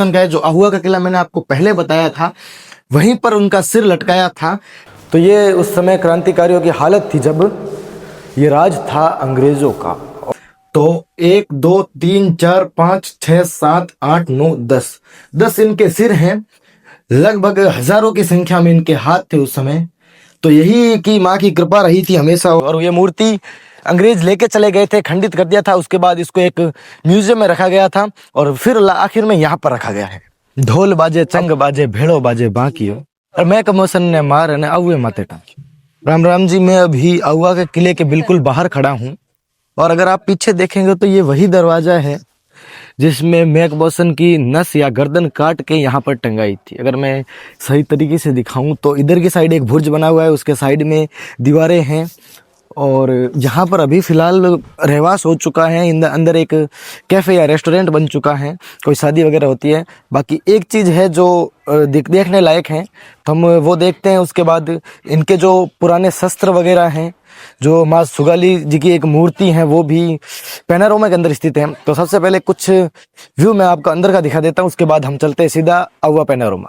का है जो अहुआ का किला मैंने आपको पहले बताया था, वहीं पर उनका सिर लटकाया था। तो ये उस समय क्रांतिकारियों की हालत थी जब ये राज था अंग्रेजों का। तो 1 2 3 4 5 6 7 8 9 10 इनके सिर हैं। लगभग हजारों की संख्या में इनके हाथ थे उस समय। तो यही कि माँ की कृपा रही थी हमेशा। और ये मूर्ति अंग्रेज लेके चले गए थे, खंडित कर दिया था। उसके बाद इसको एक म्यूजियम में रखा गया था और फिर आखिर में यहाँ पर रखा गया है। ढोल बाजे चंग बाजे भेड़ो बाजे बांकियो और मैं कमोसन ने मार ने अवे माते टांकी। राम राम जी, मैं अभी अहुआ के किले के बिल्कुल बाहर खड़ा हूँ और अगर आप पीछे देखेंगे तो ये वही दरवाजा है जिसमें मैकबॉसन की नस या गर्दन काट के यहाँ पर टंगाई थी। अगर मैं सही तरीके से दिखाऊं तो इधर की साइड एक बुर्ज बना हुआ है, उसके साइड में दीवारें हैं और यहाँ पर अभी फिलहाल रहवास हो चुका है। अंदर एक कैफ़े या रेस्टोरेंट बन चुका है, कोई शादी वगैरह होती है। बाकी एक चीज़ है जो देखने लायक है, तो हम वो देखते हैं। उसके बाद इनके जो पुराने शस्त्र वगैरह हैं, जो माँ सुगाली जी की एक मूर्ति है, वो भी पैनारोमा के अंदर स्थित है। तो सबसे पहले कुछ व्यू मैं आपको अंदर का दिखा देता हूँ, उसके बाद हम चलते हैं सीधा अहुआ पैनारोमा।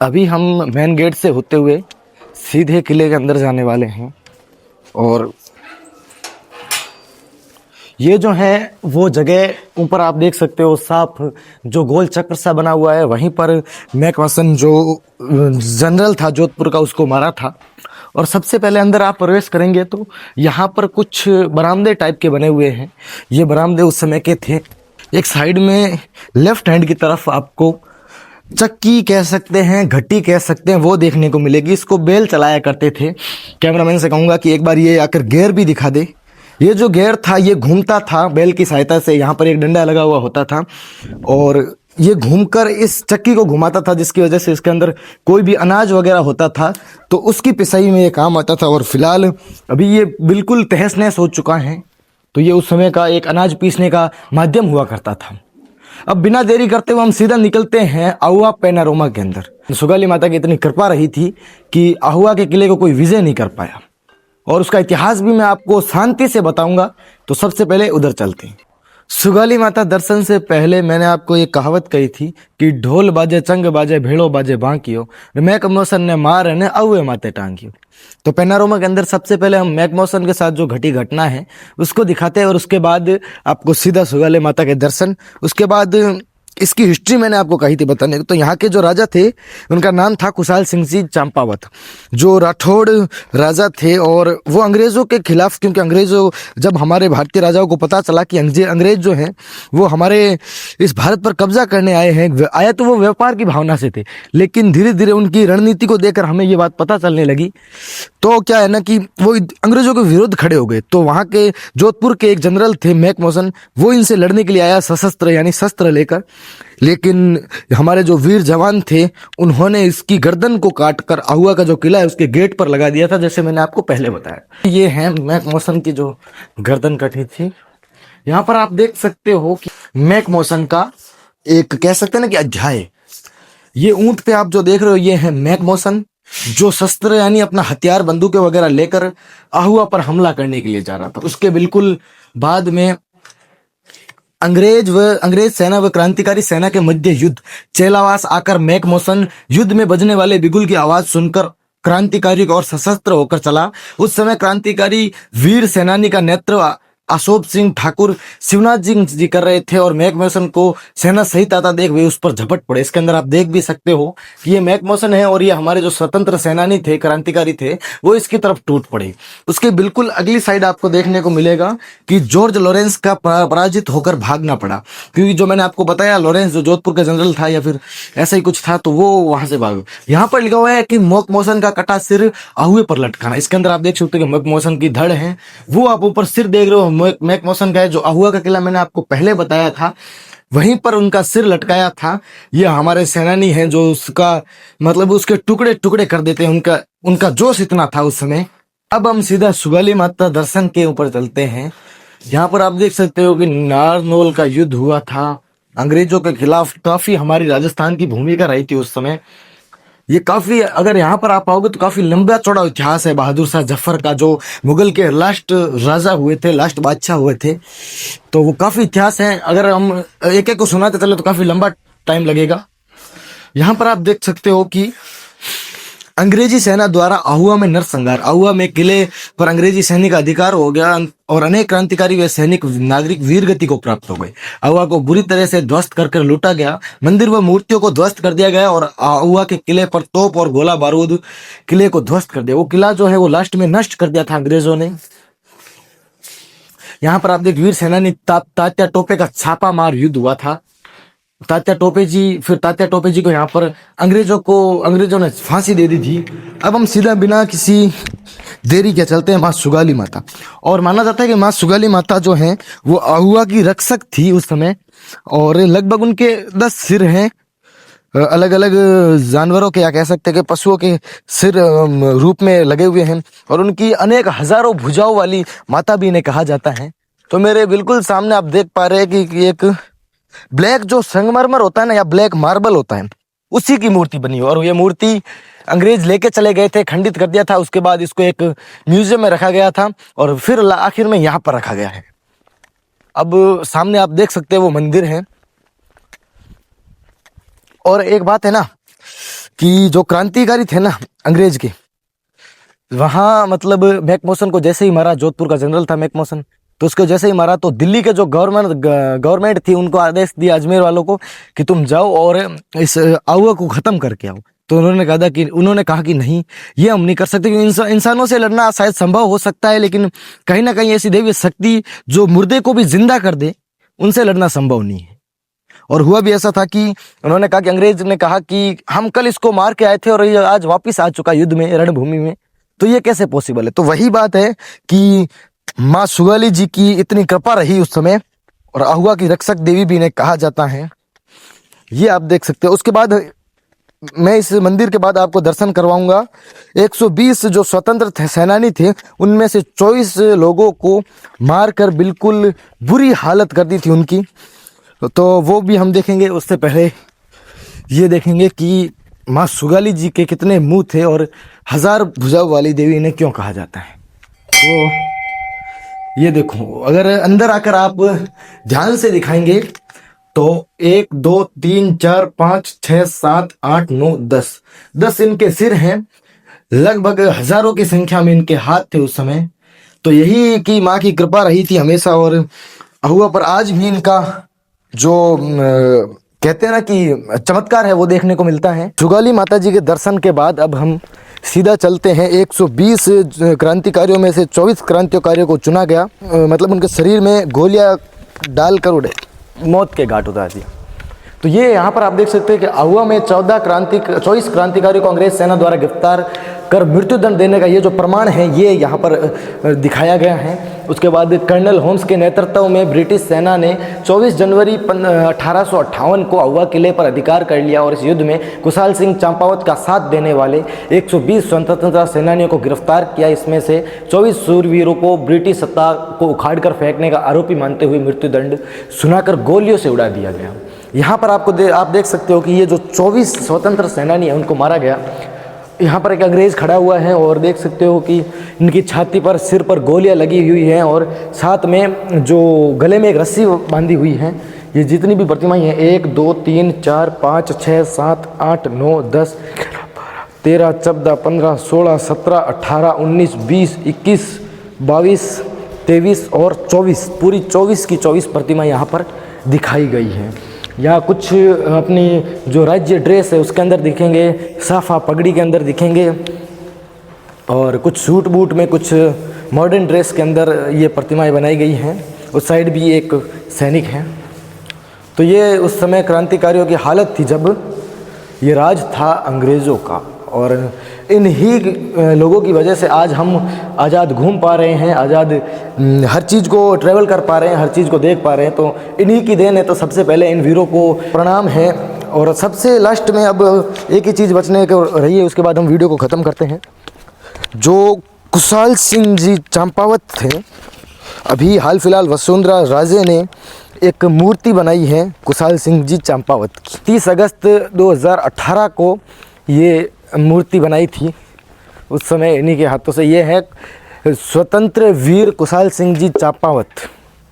अभी हम मेन गेट से होते हुए सीधे किले के अंदर जाने वाले हैं और ये जो है वो जगह ऊपर आप देख सकते हो साफ जो गोल चक्र सा बना हुआ है, वहीं पर मैकबॉसन जो जनरल था जोधपुर का, उसको मारा था। और सबसे पहले अंदर आप प्रवेश करेंगे तो यहाँ पर कुछ बरामदे टाइप के बने हुए हैं। ये बरामदे उस समय के थे। एक साइड में लेफ्ट हैंड की तरफ आपको चक्की कह सकते हैं, घट्टी कह सकते हैं, वो देखने को मिलेगी। इसको बेल चलाया करते थे। कैमरामैन से कहूँगा कि एक बार ये आकर गियर भी दिखा दे। ये जो गियर था ये घूमता था बेल की सहायता से। यहाँ पर एक डंडा लगा हुआ होता था और ये घूमकर इस चक्की को घुमाता था, जिसकी वजह से इसके अंदर कोई भी अनाज वगैरह होता था तो उसकी पिसाई में ये काम आता था। और फिलहाल अभी ये बिल्कुल तहस नहस हो चुका है। तो ये उस समय का एक अनाज पीसने का माध्यम हुआ करता था। अब बिना देरी करते हुए हम सीधा निकलते हैं अहुआ पैनारोमा के अंदर। सुगाली माता की इतनी कृपा रही थी कि अहुआ के किले को कोई विजय नहीं कर पाया और उसका इतिहास भी मैं आपको शांति से बताऊंगा। तो सबसे पहले उधर चलते हैं। सुगाली माता दर्शन से पहले मैंने आपको एक कहावत कही थी कि ढोल बाजे चंग बाजे भेड़ो बाजे बांकियो, मैकमोसन ने मार ने अवे माते टांगियो। तो पैनारोमा के अंदर सबसे पहले हम मैकमोसन के साथ जो घटना है उसको दिखाते हैं और उसके बाद आपको सीधा सुगाली माता के दर्शन। उसके बाद इसकी हिस्ट्री मैंने आपको कही थी बताने को। तो यहाँ के जो राजा थे उनका नाम था खुशाल सिंह जी चंपावत, जो राठौड़ राजा थे। और वो अंग्रेज़ों के खिलाफ, क्योंकि अंग्रेज़ों जब हमारे भारतीय राजाओं को पता चला कि अंग्रेज जो हैं वो हमारे इस भारत पर कब्जा करने आए हैं, आया तो वो व्यापार की भावना से थे, लेकिन धीरे धीरे उनकी रणनीति को देखकर हमें ये बात पता चलने लगी। तो क्या है ना कि वो अंग्रेजों के विरुद्ध खड़े हो गए। तो वहाँ के जोधपुर के एक जनरल थे मैकमोसन, वो इनसे लड़ने के लिए आया सशस्त्र यानी शस्त्र लेकर। लेकिन हमारे जो वीर जवान थे उन्होंने इसकी गर्दन को काटकर अहुआ का जो किला है उसके गेट पर लगा दिया था, जैसे मैंने आपको पहले बताया। ये है मैकमोसन की जो गर्दन कटी थी। यहाँ पर आप देख सकते हो कि मैकमोसन का एक कह सकते हैं ना कि अध्याय। ये ऊंट पे आप जो देख रहे हो ये है मैकमोसन, जो शस्त्र यानी अपना हथियार बंदूकें वगैरह लेकर अहुआ पर हमला करने के लिए जा रहा था। उसके बिल्कुल बाद में अंग्रेज सेना व क्रांतिकारी सेना के मध्य युद्ध चेलावास आकर मैकमोसन युद्ध में बजने वाले बिगुल की आवाज सुनकर क्रांतिकारी और सशस्त्र होकर चला। उस समय क्रांतिकारी वीर सेनानी का नेतृत्व अशोक सिंह ठाकुर शिवनाथ जी कर रहे थे और मैकमोसन को सेना सहित आता देख वे उस पर झपट पड़े। इसके अंदर आप देख भी सकते हो कि ये मैकमोसन है और ये हमारे जो स्वतंत्र सेनानी थे, क्रांतिकारी थे, वो इसकी तरफ टूट पड़े। उसके बिल्कुल अगली साइड आपको देखने को मिलेगा कि जॉर्ज लॉरेंस का पराजित होकर भागना पड़ा, क्योंकि जो मैंने आपको बताया लॉरेंस जो जोधपुर का जनरल था या फिर ऐसा ही कुछ था, तो वो वहां से भाग। यहाँ पर लिखा हुआ है कि मैकमोसन का कटा सिर अहुए पर लटकाना। इसके अंदर आप देख सकते हो कि मैकमोसन की धड़ है, वो आप ऊपर सिर देख रहे हो मैकमोसन का है। जो अहुआ का किला मैंने आपको पहले बताया था, वहीं पर उनका सिर लटकाया था। ये हमारे सेनानी हैं जो उसका मतलब उसके टुकड़े टुकड़े कर देते हैं। उनका जोश इतना था उस समय। अब हम सीधा सुगाली माता दर्शन के ऊपर चलते हैं। यहाँ पर आप देख सकते हो कि नारनौल का युद्ध हुआ था अंग्रेजों के खिलाफ। काफी हमारी राजस्थान की भूमिका रही थी उस समय। ये काफी, अगर यहाँ पर आप आओगे तो काफी लंबा चौड़ा इतिहास है बहादुर शाह जफर का, जो मुगल के लास्ट राजा हुए थे, लास्ट बादशाह हुए थे। तो वो काफी इतिहास है। अगर हम एक एक को सुनाते चले तो काफी लंबा टाइम लगेगा। यहाँ पर आप देख सकते हो कि अंग्रेजी सेना द्वारा आहुआ में नरसंहार, आहुआ में किले पर अंग्रेजी सैनिक का अधिकार हो गया और अनेक क्रांतिकारी व सैनिक नागरिक वीरगति को प्राप्त हो गए। आहुआ को बुरी तरह से ध्वस्त कर लूटा गया, मंदिर व मूर्तियों को ध्वस्त कर दिया गया और आहुआ के किले पर तोप और गोला बारूद किले को ध्वस्त कर दिया। वो किला जो है वो लास्ट में नष्ट कर दिया था अंग्रेजों ने। यहाँ पर आप देख वीर सेनानी तात्या टोपे का छापा मार युद्ध हुआ था। तात्या टोपे जी को यहाँ पर अंग्रेजों ने फांसी दे दी थी। अब हम सीधा बिना किसी देरी के चलते हैं माँ सुगाली माता। और माना जाता है कि माँ सुगाली माता जो हैं वो आहुआ की रक्षक थी उस समय, और लगभग उनके 10 सिर हैं, अलग अलग जानवरों के या कह सकते हैं कि पशुओं के सिर रूप में लगे हुए हैं, और उनकी अनेक हजारों भुजाओं वाली माता भी इन्हें कहा जाता है। तो मेरे बिल्कुल सामने आप देख पा रहे हैं कि एक ब्लैक जो संगमरमर होता है ना, या ब्लैक मार्बल होता है, उसी की मूर्ति बनी है। और ये मूर्ति अंग्रेज लेके चले गए थे, खंडित कर दिया था, उसके बाद इसको एक म्यूजियम में रखा गया था और फिर आखिर में यहाँ पर रखा गया है। अब सामने आप देख सकते हैं वो मंदिर है। और एक बात है ना कि जो क्रांतिकारी थे ना अंग्रेज के, वहाँ मतलब मैकमोहन को जैसे ही मारा, जोधपुर का जनरल था मैकमोहन, तो उसको जैसे ही मारा तो दिल्ली के जो गवर्नमेंट थी उनको आदेश दिया अजमेर वालों को कि तुम जाओ और इस आहुआ को खत्म करके आओ। तो उन्होंने कहा कि नहीं, ये हम नहीं कर सकते, क्योंकि इंसानों से लड़ना शायद संभव हो सकता है, लेकिन कहीं ना कहीं ऐसी दैवीय शक्ति जो मुर्दे को भी जिंदा कर दे, उनसे लड़ना संभव नहीं है। और हुआ भी ऐसा था कि उन्होंने कहा कि अंग्रेज ने कहा कि हम कल इसको मार के आए थे और ये आज वापिस आ चुका युद्ध में, रणभूमि में, तो ये कैसे पॉसिबल है। तो वही बात है कि माँ सुगाली जी की इतनी कृपा रही उस समय, और आहुआ की रक्षक देवी भी इन्हें कहा जाता है। ये आप देख सकते हो। उसके बाद मैं इस मंदिर के बाद आपको दर्शन करवाऊंगा 120 जो स्वतंत्र सेनानी थे, उनमें से 24 लोगों को मारकर बिल्कुल बुरी हालत कर दी थी उनकी, तो वो भी हम देखेंगे। उससे पहले ये देखेंगे कि माँ सुगाली जी के कितने मुंह थे और 1000 भुजाओं वाली देवी इन्हें क्यों कहा जाता है। तो ये देखो, अगर अंदर आकर आप ध्यान से दिखाएंगे तो 1 2 3 4 5 6 7 8 9 10 इनके सिर हैं, लगभग हजारों की संख्या में इनके हाथ थे उस समय। तो यही कि माँ की कृपा रही थी हमेशा, और आहुआ पर आज भी इनका जो कहते हैं ना कि चमत्कार है वो देखने को मिलता है। सुगाली माता जी के दर्शन के बाद अब हम सीधा चलते हैं। 120 क्रांतिकारियों में से 24 क्रांतिकारियों को चुना गया, मतलब उनके शरीर में गोलियां डालकर उड़े मौत के घाट उतार दिया। तो ये यहाँ पर आप देख सकते हैं कि आहुआ में 24 क्रांतिकारियों को अंग्रेज सेना द्वारा गिरफ्तार कर मृत्युदंड देने का ये जो प्रमाण है ये यहाँ पर दिखाया गया है। उसके बाद कर्नल होम्स के नेतृत्व में ब्रिटिश सेना ने 24 जनवरी 1858 को आहुआ किले पर अधिकार कर लिया, और इस युद्ध में कुशाल सिंह चंपावत का साथ देने वाले 120 स्वतंत्रता सेनानियों को गिरफ्तार किया। इसमें से 24 शूरवीरों को ब्रिटिश सत्ता को उखाड़कर फेंकने का आरोपी मानते हुए मृत्युदंड सुनाकर गोलियों से उड़ा दिया गया। यहाँ पर आप देख सकते हो कि ये जो 24 स्वतंत्र सेनानी है उनको मारा गया। यहाँ पर एक अंग्रेज खड़ा हुआ है और देख सकते हो कि इनकी छाती पर, सिर पर गोलियां लगी हुई हैं, और साथ में जो गले में एक रस्सी बांधी हुई है। ये जितनी भी प्रतिमाएं हैं 1 2 3 4 5 6 7 8 9 10 13 14 15 16 17 18 19 20 21 22 23 और 24, पूरी 24 की 24 प्रतिमाएं यहाँ पर दिखाई गई हैं। या कुछ अपनी जो राज्य ड्रेस है उसके अंदर दिखेंगे, साफा पगड़ी के अंदर दिखेंगे, और कुछ सूट बूट में, कुछ मॉडर्न ड्रेस के अंदर ये प्रतिमाएं बनाई गई हैं। उस साइड भी एक सैनिक है। तो ये उस समय क्रांतिकारियों की हालत थी जब ये राज था अंग्रेज़ों का, और इन्हीं लोगों की वजह से आज हम आज़ाद घूम पा रहे हैं, आज़ाद हर चीज़ को ट्रैवल कर पा रहे हैं, हर चीज़ को देख पा रहे हैं। तो इन्हीं की देन है। तो सबसे पहले इन वीरों को प्रणाम है। और सबसे लास्ट में अब एक ही चीज़ बचने को रही है, उसके बाद हम वीडियो को ख़त्म करते हैं। जो कुशाल सिंह जी चंपावत थे, अभी हाल फिलहाल वसुंधरा राजे ने एक मूर्ति बनाई है कुशाल सिंह जी चंपावत की। 30 अगस्त 2018 को ये मूर्ति बनाई थी, उस समय इन्हीं के हाथों से। ये है स्वतंत्र वीर कुशाल सिंह जी चंपावत,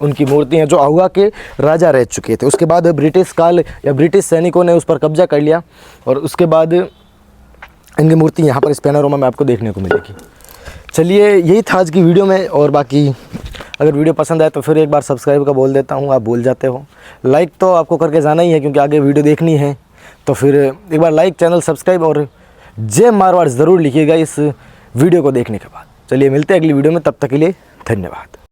उनकी मूर्ति हैं जो आहुआ के राजा रह चुके थे। उसके बाद ब्रिटिश काल या ब्रिटिश सैनिकों ने उस पर कब्जा कर लिया और उसके बाद इनकी मूर्ति यहाँ पर इस पैनोरामा में आपको देखने को मिलेगी। चलिए यही था आज की वीडियो में, और बाकी अगर वीडियो पसंद आए तो फिर एक बार सब्सक्राइब का बोल देता हूँ, आप भूल जाते हो। लाइक तो आपको करके जाना ही है क्योंकि आगे वीडियो देखनी है, तो फिर एक बार लाइक, चैनल सब्सक्राइब और जय मारवाड़ ज़रूर लिखिएगा इस वीडियो को देखने के बाद। चलिए मिलते हैं अगली वीडियो में, तब तक के लिए धन्यवाद।